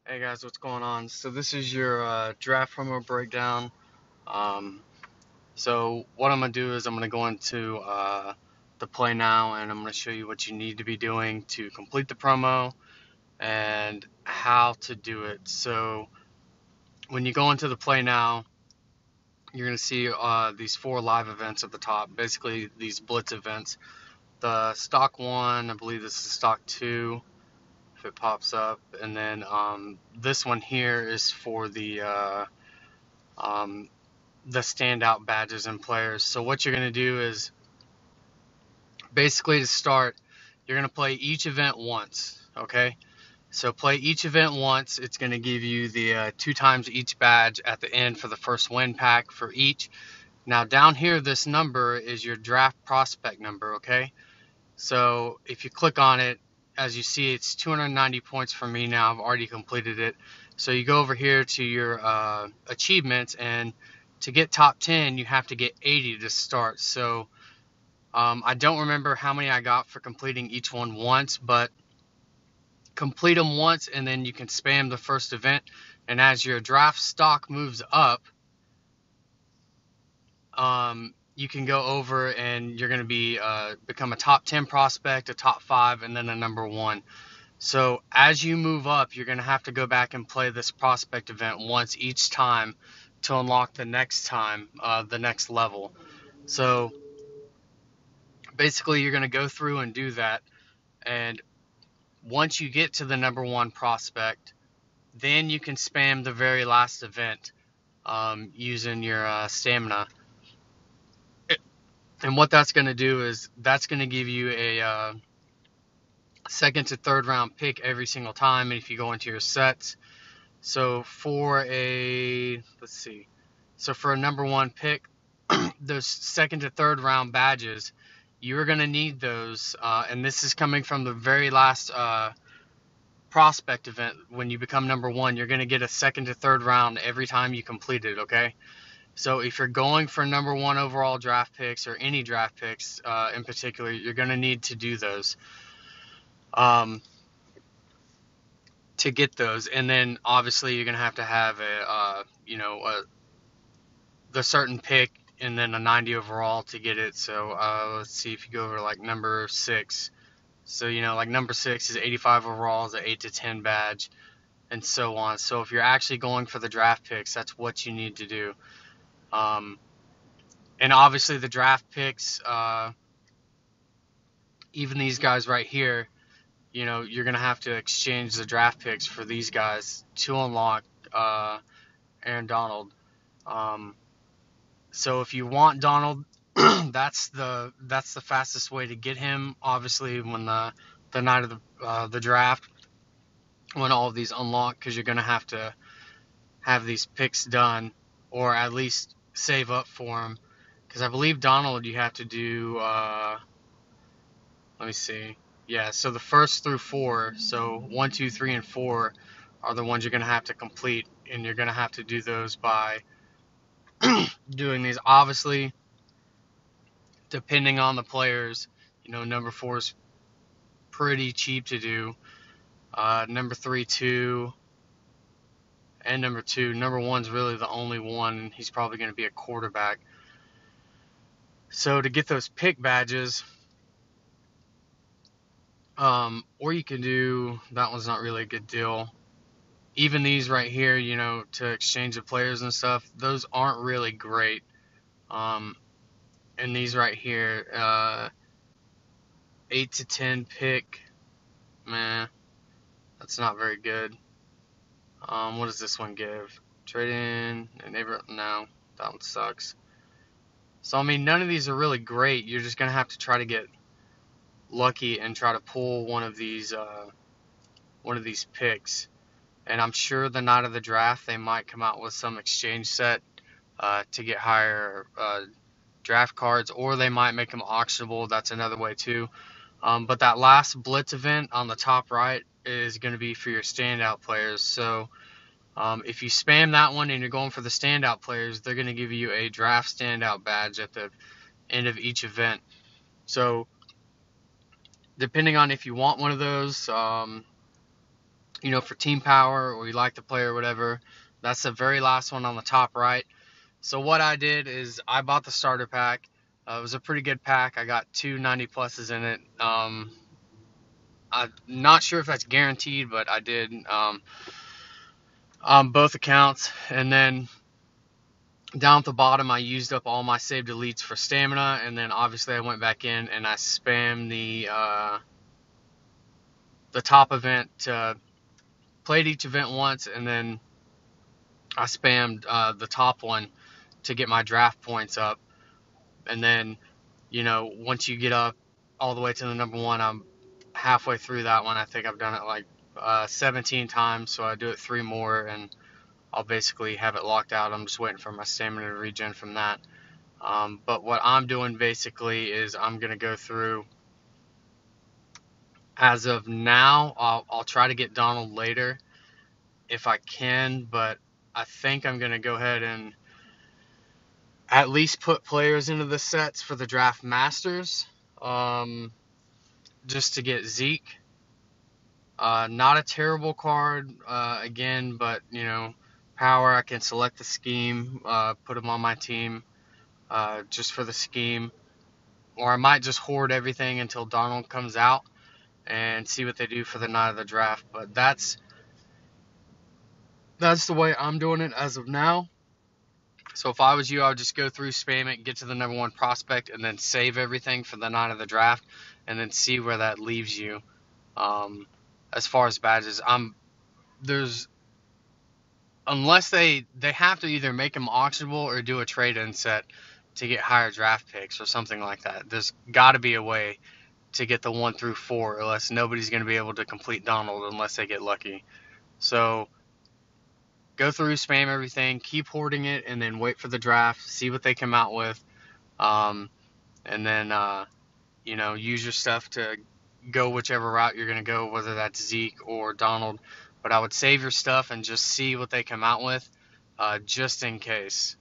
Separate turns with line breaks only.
Hey guys, what's going on? So this is your draft promo breakdown. Um, so what I'm gonna do is I'm gonna go into the play now, and I'm gonna show you what you need to be doing to complete the promo and how to do it. So when you go into the play now, you're gonna see these four live events at the top. Basically, these blitz events. The stock one, I believe this is stock two, if it pops up, and then this one here is for um, the standout badges and players. So what you're going to do is basically to start, you're going to play each event once, okay? So play each event once. It's going to give you the two times each badge at the end for the first win pack for each. Now down here, this number is your draft prospect number, okay? So if you click on it, as you see, it's 290 points for me now. I've already completed it. So you go over here to your achievements, and to get top 10, you have to get 80 to start. So I don't remember how many I got for completing each one once, but complete them once, and then you can spam the first event. And as your draft stock moves up, you can go over and you're going to be become a top 10 prospect, a top 5, and then a number 1. So as you move up, you're going to have to go back and play this prospect event once each time to unlock the next time, the next level. So basically, you're going to go through and do that. And once you get to the number 1 prospect, then you can spam the very last event using your stamina. And what that's going to do is that's going to give you a second to third round pick every single time. And if you go into your sets, so for a, let's see, so for a number 1 pick, those second to third round badges, you're going to need those. And this is coming from the very last prospect event. When you become number 1, you're going to get a second to third round every time you complete it, okay? So if you're going for number 1 overall draft picks or any draft picks in particular, you're going to need to do those to get those. And then obviously you're going to have the certain pick and then a 90 overall to get it. So let's see, if you go over like number 6. So, like number 6 is 85 overall, is an 8 to 10 badge, and so on. So if you're actually going for the draft picks, that's what you need to do. And obviously the draft picks, even these guys right here, you're going to have to exchange the draft picks for these guys to unlock Aaron Donald. So if you want Donald, that's the fastest way to get him. Obviously, when the night of the draft, when all of these unlock, because you're gonna have to have these picks done, or at least save up for him. Because I believe Donald, you have to do. Let me see. Yeah, so the first through 4, so 1, 2, 3, and 4 are the ones you're gonna have to complete, and you're gonna have to do those by doing these. Obviously, depending on the players, number 4 is pretty cheap to do. Number 3, 2, and number 2. Number 1's really the only one, and he's probably going to be a quarterback. So to get those pick badges, or you can do, that one's not really a good deal. Even these right here, to exchange the players and stuff, those aren't really great. And these right here, 8 to 10 pick, man, that's not very good. What does this one give? Trade in, neighbor, no, that one sucks. So, I mean, none of these are really great. You're just going to have to try to get lucky and try to pull one of these picks. And I'm sure the night of the draft, they might come out with some exchange set to get higher draft cards, or they might make them auctionable. That's another way too. But that last blitz event on the top right is going to be for your standout players. So if you spam that one and you're going for the standout players, they're going to give you a draft standout badge at the end of each event. So depending on if you want one of those, for team power, or you like the player or whatever. That's the very last one on the top right. So what I did is I bought the starter pack. It was a pretty good pack. I got two 90 pluses in it. I'm not sure if that's guaranteed, but I did on both accounts. And then down at the bottom, I used up all my saved elites for stamina, and then obviously I went back in and I spammed the top event. Played each event once, and then I spammed the top one to get my draft points up. And then, once you get up all the way to the number one, I'm halfway through that one. I think I've done it like 17 times, so I do it 3 more, and I'll basically have it locked out. I'm just waiting for my stamina to regen from that. But what I'm doing basically is I'm going to go through, as of now, I'll try to get Donald later if I can, but I think I'm going to go ahead and at least put players into the sets for the draft masters, just to get Zeke. Not a terrible card, again, but, power, I can select the scheme, put him on my team, just for the scheme. Or I might just hoard everything until Donald comes out and see what they do for the night of the draft. But that's the way I'm doing it as of now. So if I was you, I would just go through, spam it, get to the number one prospect, and then save everything for the night of the draft, and then see where that leaves you. As far as badges, there's unless they have to either make them auctionable or do a trade-in set to get higher draft picks or something like that. There's got to be a way to get the 1 through 4, unless nobody's going to be able to complete Donald unless they get lucky. So go through, spam everything, keep hoarding it, and then wait for the draft, see what they come out with, and then use your stuff to go whichever route you're going to go, whether that's Zeke or Donald. But I would save your stuff and just see what they come out with, just in case.